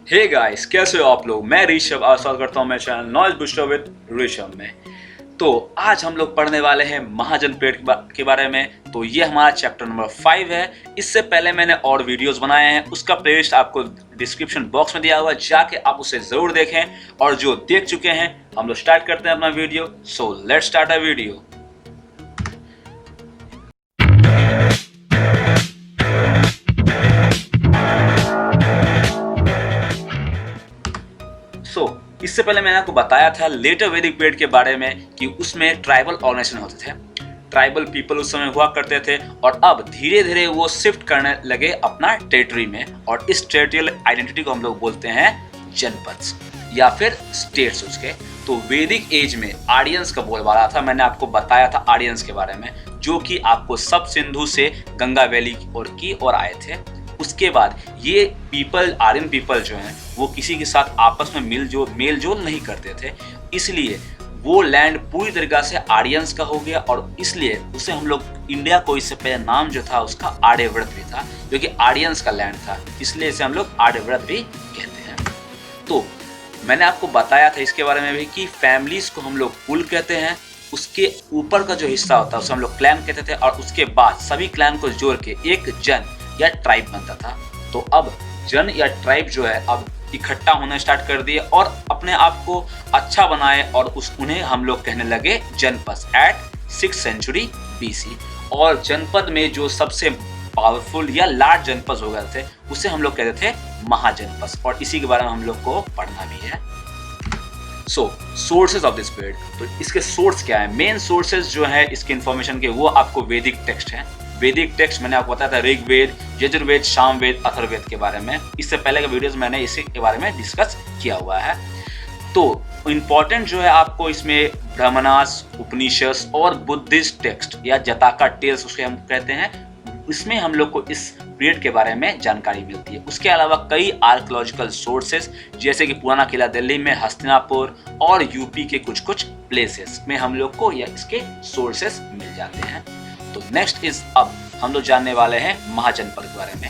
Hey guys, कैसे हो आप लोग। मैं ऋषभ आज स्वागत करता हूँ मैं channel knowledge booster with Rishabh में। तो आज हम लोग पढ़ने वाले हैं महाजनपेट के बारे में। तो ये हमारा चैप्टर नंबर 5 है। इससे पहले मैंने और वीडियोस बनाए हैं, उसका प्लेलिस्ट आपको डिस्क्रिप्शन बॉक्स में दिया हुआ है, जाके आप उसे जरूर देखें। और जो देख चुके हैं, हम लोग स्टार्ट करते हैं अपना video. So let's start a video. इससे पहले मैंने आपको बताया था लेटर वैदिक पीरियड के बारे में कि उसमें ट्राइबल ऑर्गेनाइजेशन होते थे, ट्राइबल पीपल उस समय हुआ करते थे। और अब धीरे धीरे वो शिफ्ट करने लगे अपना टेरिटरी में, और इस टेरिटोरियल आइडेंटिटी को हम लोग बोलते हैं जनपद या फिर स्टेट्स उसके। तो वैदिक एज में आर्यंस का बोलबाला था। मैंने आपको बताया था आर्यंस के बारे में, जो कि आपको सब सिंधु से गंगा वैली की ओर आए थे। उसके बाद ये पीपल, आर्यन पीपल जो हैं, वो किसी के साथ आपस में मेल जोल नहीं करते थे। इसलिए वो लैंड पूरी तरीके से आर्यंस का हो गया, और इसलिए उसे हम लोग इंडिया को इससे पहले नाम जो था उसका आर्यव्रत भी था, जो कि आर्यंस का लैंड था, इसलिए इसे हम लोग आर्यव्रत भी कहते हैं। तो मैंने आपको बताया था इसके बारे में भी कि फैमिलीज को हम लोग कुल कहते हैं, उसके ऊपर का जो हिस्सा होता है उसे हम लोग क्लैन कहते थे, और उसके बाद सभी क्लैन को जोड़ के एक जन या ट्राइब बनता था। तो अब जन या ट्राइब जो है अब इकट्ठा होना स्टार्ट कर दिए और अपने आप को अच्छा बनाए, और उन्हें हम लोग कहने लगे जनपद एट 6th सेंचुरी BC। और जनपद में जो सबसे पावरफुल या लार्ज जनपद हो गए थे उसे हम लोग कहते थे महाजनपद, और इसी के बारे में हम लोग को पढ़ना भी है। सोर्सेज ऑफ दिस पीरियड, तो इसके सोर्स क्या है। मेन सोर्सेज जो है इसके इंफॉर्मेशन के, वो आपको वैदिक टेक्स्ट है। वैदिक टेक्स्ट मैंने आपको बताया था ऋग्वेद, यजुर्वेद, सामवेद, अथर्ववेद के बारे में। इससे पहले के वीडियोस मैंने इसी के बारे में डिस्कस किया हुआ है। तो इम्पॉर्टेंट जो है आपको इसमें ब्राह्मणास, उपनिषद और बुद्धिस्ट टेक्स्ट या जताका टेल्स उसके हम कहते हैं, इसमें हम लोग को इस पीरियड के बारे में जानकारी मिलती है। उसके अलावा कई आर्कियोलॉजिकल सोर्सेस, जैसे कि पुराना किला दिल्ली में, हस्तिनापुर और यूपी के कुछ कुछ प्लेसेस में हम लोग को या इसके सोर्सेस मिल जाते हैं। तो नेक्स्ट इज, अब हम लोग जानने वाले हैं महाजनपद के बारे में।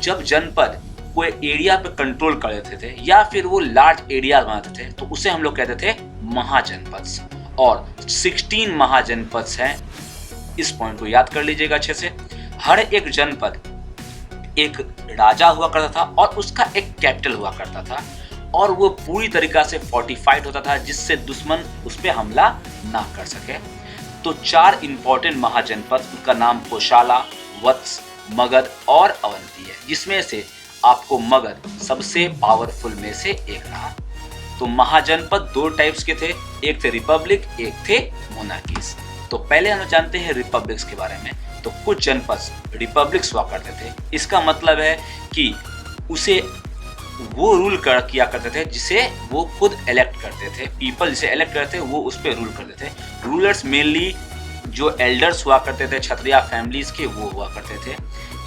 जब जनपद कोई एरिया पे कंट्रोल कर लेते थे या फिर वो लार्ज एरिया बनाते थे, तो उसे हम लोग कहते थे महाजनपद। और 16 महाजनपद हैं। इस पॉइंट को याद कर लीजिएगा अच्छे से। हर एक जनपद एक राजा हुआ करता था और उसका एक कैपिटल हुआ करता था, और वो पूरी तरीका से फोर्टिफाइड होता था, जिससे दुश्मन उस पर हमला ना कर सके। तो 4 इंपॉर्टेंट महाजनपद, उनका नाम कोशाला, वत्स, मगध और अवंती है, जिसमें से आपको मगध सबसे पावरफुल में से एक रहा। तो महाजनपद 2 टाइप्स के थे, एक थे रिपब्लिक, एक थे मोनार्कीज। तो पहले हम जानते हैं रिपब्लिक्स के बारे में। तो कुछ जनपद रिपब्लिक्स हुआ करते थे। इसका मतलब है कि उसे वो रूल किया करते थे जिसे वो खुद इलेक्ट करते थे। पीपल जिसे इलेक्ट करते थे वो उस पर रूल करते थे। रूलर्स मेनली जो एल्डर्स हुआ करते थे, क्षत्रिय फैमिलीज के, वो हुआ करते थे।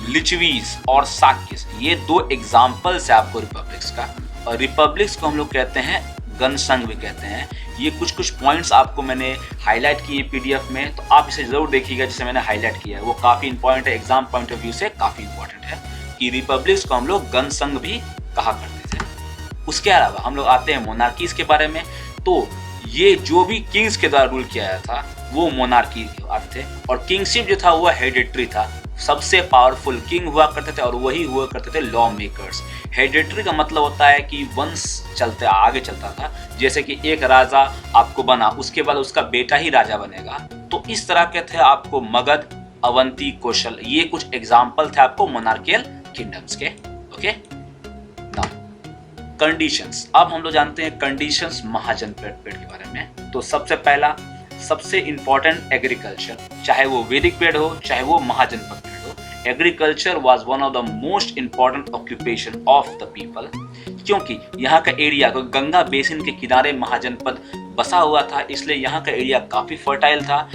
लिचवीज और साक्यस, ये 2 एग्जाम्पल्स है आपको रिपब्लिक्स का। और रिपब्लिक्स को हम लोग कहते हैं गणसंघ भी कहते हैं। ये कुछ पॉइंट्स आपको मैंने हाईलाइट किए PDF में, तो आप इसे जरूर देखिएगा जिसे मैंने हाईलाइट किया है। वो काफ़ी इंपॉर्टेंट है, एग्जाम पॉइंट ऑफ व्यू से काफ़ी इंपॉर्टेंट है कि रिपब्लिक्स को हम लोग गणसंघ भी कहा करते थे। उसके अलावा हम लोग आते हैं मोनार्कीज के बारे में। तो ये जो भी किंग्स के द्वारा रूल किया गया था वो मोनार्की आते थे, और किंगशिप जो था वो हेरिडिटरी था। सबसे पावरफुल किंग हुआ करते थे और वही हुआ करते थे लॉ मेकर्स। हेरिडिटरी का मतलब होता है कि वंश चलते आगे चलता था, जैसे कि एक राजा आपको बना, उसके बाद उसका बेटा ही राजा बनेगा। तो इस तरह के थे आपको मगध, अवंती, कौशल, ये कुछ एग्जाम्पल थे आपको मोनार्कियल किंगडम्स के। Okay, conditions. अब हम लोग जानते हैं कंडीशंस महाजनपद के बारे में। तो सबसे पहला, सबसे इंपॉर्टेंट एग्रीकल्चर, चाहे वो वैदिक पीरियड हो चाहे वो महाजनपद पीरियड हो, agriculture was one of the most important occupation of the people. क्योंकि यहाँ का एरिया गंगा बेसिन के किनारे महाजनपद बसा हुआ था, इसलिए यहाँ का एरिया काफी फर्टाइल था।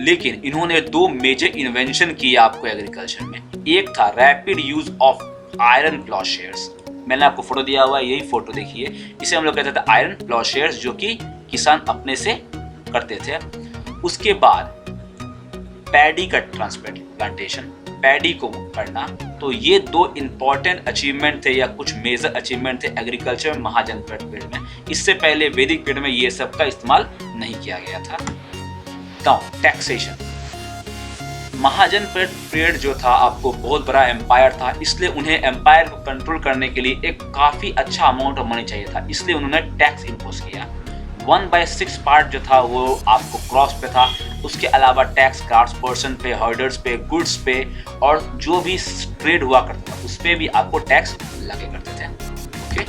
लेकिन इन्होंने 2 मेजर इन्वेंशन किए आपको एग्रीकल्चर में। एक था रैपिड यूज ऑफ आयरन प्लॉशेयर्स। मैंने आपको फोटो दिया हुआ है, यही फोटो देखिए। इसे हम लोग कहते थे आयरन प्लॉशेयर्स, जो कि किसान अपने से करते थे। उसके बाद पैडी का ट्रांसप्लांटेशन। पैडी को करना। तो ये 2 इंपॉर्टेंट अचीवमेंट थे या कुछ मेजर अचीवमेंट थे एग्रीकल्चर में महाजनपद पीरियड में। इससे पहले वैदिक पीरियड में ये सब का इस्तेमाल नहीं किया गया था। Now taxation. महाजनपद पीरियड जो था आपको बहुत बड़ा एम्पायर था, इसलिए उन्हें एम्पायर को कंट्रोल करने के लिए एक काफी अच्छा अमाउंट ऑफ मनी चाहिए था, इसलिए उन्होंने टैक्स इम्पोज किया। 1/6 पार्ट जो था वो आपको क्रॉस पे था, उसके अलावा टैक्स क्राफ्ट्सपर्सन पे, हर्डर्स पे, गुड्स पे और जो भी ट्रेड हुआ करता था उस पे भी आपको टैक्स लगे करते थे। Okay,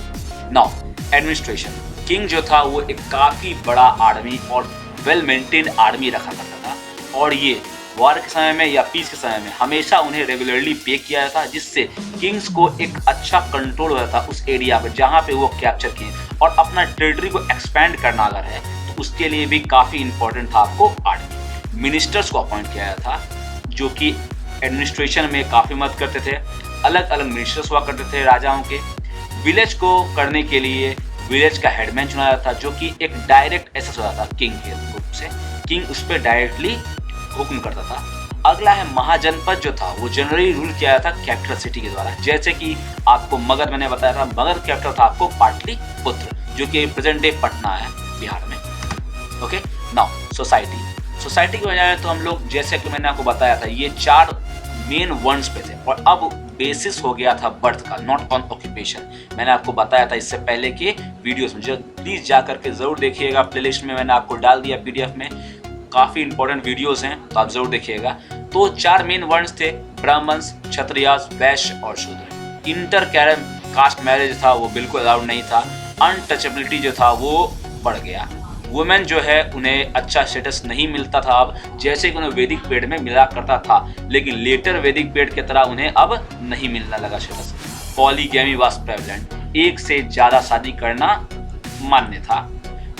now administration. किंग जो था वो एक काफी बड़ा आर्मी और वेल मेंटेन्ड आर्मी रखा करता था और ये वॉर के समय में या पीस के समय में हमेशा उन्हें रेगुलरली पे किया जाता, जिससे किंग्स को एक अच्छा कंट्रोल होता था उस एरिया पर जहाँ पे वो कैप्चर किए, और अपना टेरिटरी को एक्सपैंड करना अगर है तो उसके लिए भी काफ़ी इंपॉर्टेंट था आपको आर्मी। मिनिस्टर्स को अपॉइंट किया गया था जो कि एडमिनिस्ट्रेशन में काफ़ी मदद करते थे। अलग अलग मिनिस्टर्स हुआ करते थे राजाओं के। विलेज को करने के लिए विलेज का हेडमैन चुना जाता था जो कि एक डायरेक्ट एसेस होता था किंग के रूप से, किंग उस पर डायरेक्टली हुक्म करता था। अगला है महाजनपद जो था वो जनरली रूल किया जाता कैपिटल सिटी के द्वारा, जैसे कि आपको मगध मैंने बताया था, मगध कैपिटल था आपको पाटलिपुत्र जो कि प्रेजेंट डे पटना है बिहार में। ओके, नाउ सोसाइटी की वजह तो हम लोग जैसे कि मैंने आपको बताया था ये 4 मेन वर्ड्स पे थे और अब बेसिस हो गया था बर्थ का, नॉट ऑन ऑक्यूपेशन। मैंने आपको बताया था इससे पहले के वीडियोस में, जो प्लीज जा करके जरूर देखिएगा, प्लेलिस्ट में मैंने आपको डाल दिया पीडीएफ में, काफी इंपॉर्टेंट वीडियोस हैं तो आप जरूर देखिएगा। तो 4 मेन वर्ड्स थे, ब्राह्मण्स, क्षत्रियास, वैश्य और शूद्र। इंटर कास्ट मैरिज था वो बिल्कुल अलाउड नहीं था। अनटचेबिलिटी जो था वो बढ़ गया। वुमेन जो है उन्हें अच्छा स्टेटस नहीं मिलता था अब, जैसे कि उन्हें वैदिक पीरियड में मिला करता था, लेकिन लेटर वैदिक पीरियड की तरह उन्हें अब नहीं मिलने लगा स्टेटस। पॉलीगैमी वाज प्रेवलेंट, एक से ज्यादा शादी करना मान्य था।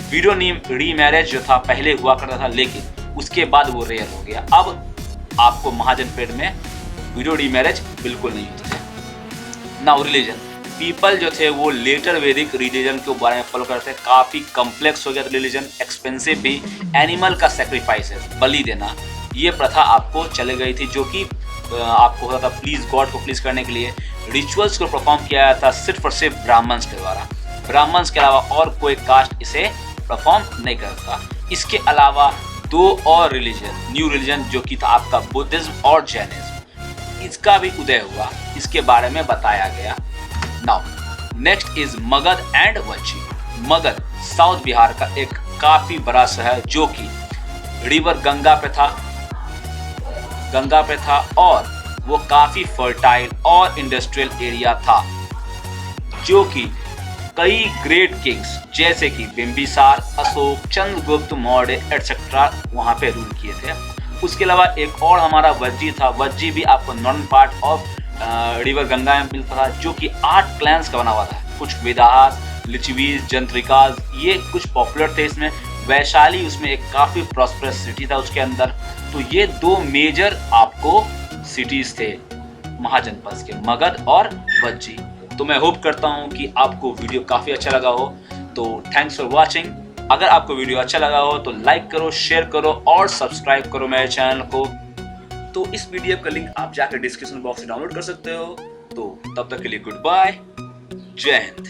विडो रीमैरिज जो था पहले हुआ करता था लेकिन उसके बाद वो रेयर हो गया। अब आपको महाजन पीरियड में विडो रीमैरिज बिल्कुल नहीं होते थे। Now religion. पीपल जो थे वो लेटर वैदिक रिलीजन के बारे में फॉलो करते थे। काफ़ी कम्प्लेक्स हो गया था रिलीजन, एक्सपेंसिव भी। एनिमल का सेक्रीफाइस है, बलि देना, ये प्रथा आपको चले गई थी जो कि आपको होता था प्लीज गॉड को प्लीज करने के लिए। रिचुअल्स को परफॉर्म किया जाता सिर्फ और सिर्फ ब्राह्मण्स के द्वारा, ब्राह्मण्स के अलावा और कोई कास्ट इसे परफॉर्म नहीं करता। इसके अलावा 2 और रिलीजन, न्यू रिलीजन जो कि था आपका बुद्धिज्म और जैनिज्म, इसका भी उदय हुआ, इसके बारे में बताया गया। Now next is Magadh and Vajji. Magadh south Bihar का एक काफी बड़ा शहर जो कि रिवर गंगा पे था और वो काफी फर्टाइल और इंडस्ट्रियल एरिया था, जो कि कई ग्रेट किंग्स जैसे कि बिंबिसार, अशोक, चंद्रगुप्त मौर्य एटसेट्रा वहां पे रूल किए थे। उसके अलावा एक और हमारा वज्जी था, वज्जी भी आपको northern part of river Ganga में मिलता था, जो कि 8 क्लैंस का बना हुआ था। कुछ वेदास, लिच्छवीज, जंत्रिकाज, ये कुछ पॉपुलर थे इसमें। वैशाली उसमें एक काफी प्रॉस्परस सिटी था उसके अंदर। तो ये 2 मेजर आपको सिटीज थे महाजनपद के, मगध और वज्जी। तो मैं होप करता हूँ कि आपको वीडियो काफी अच्छा लगा हो। तो थैंक्स फॉर वॉचिंग। अगर आपको वीडियो अच्छा लगा हो तो लाइक करो, शेयर करो और सब्सक्राइब करो मेरे चैनल को। तो इस पीडीएफ का लिंक आप जाकर डिस्क्रिप्शन बॉक्स से डाउनलोड कर सकते हो। तो तब तक के लिए गुड बाय, जय हिंद।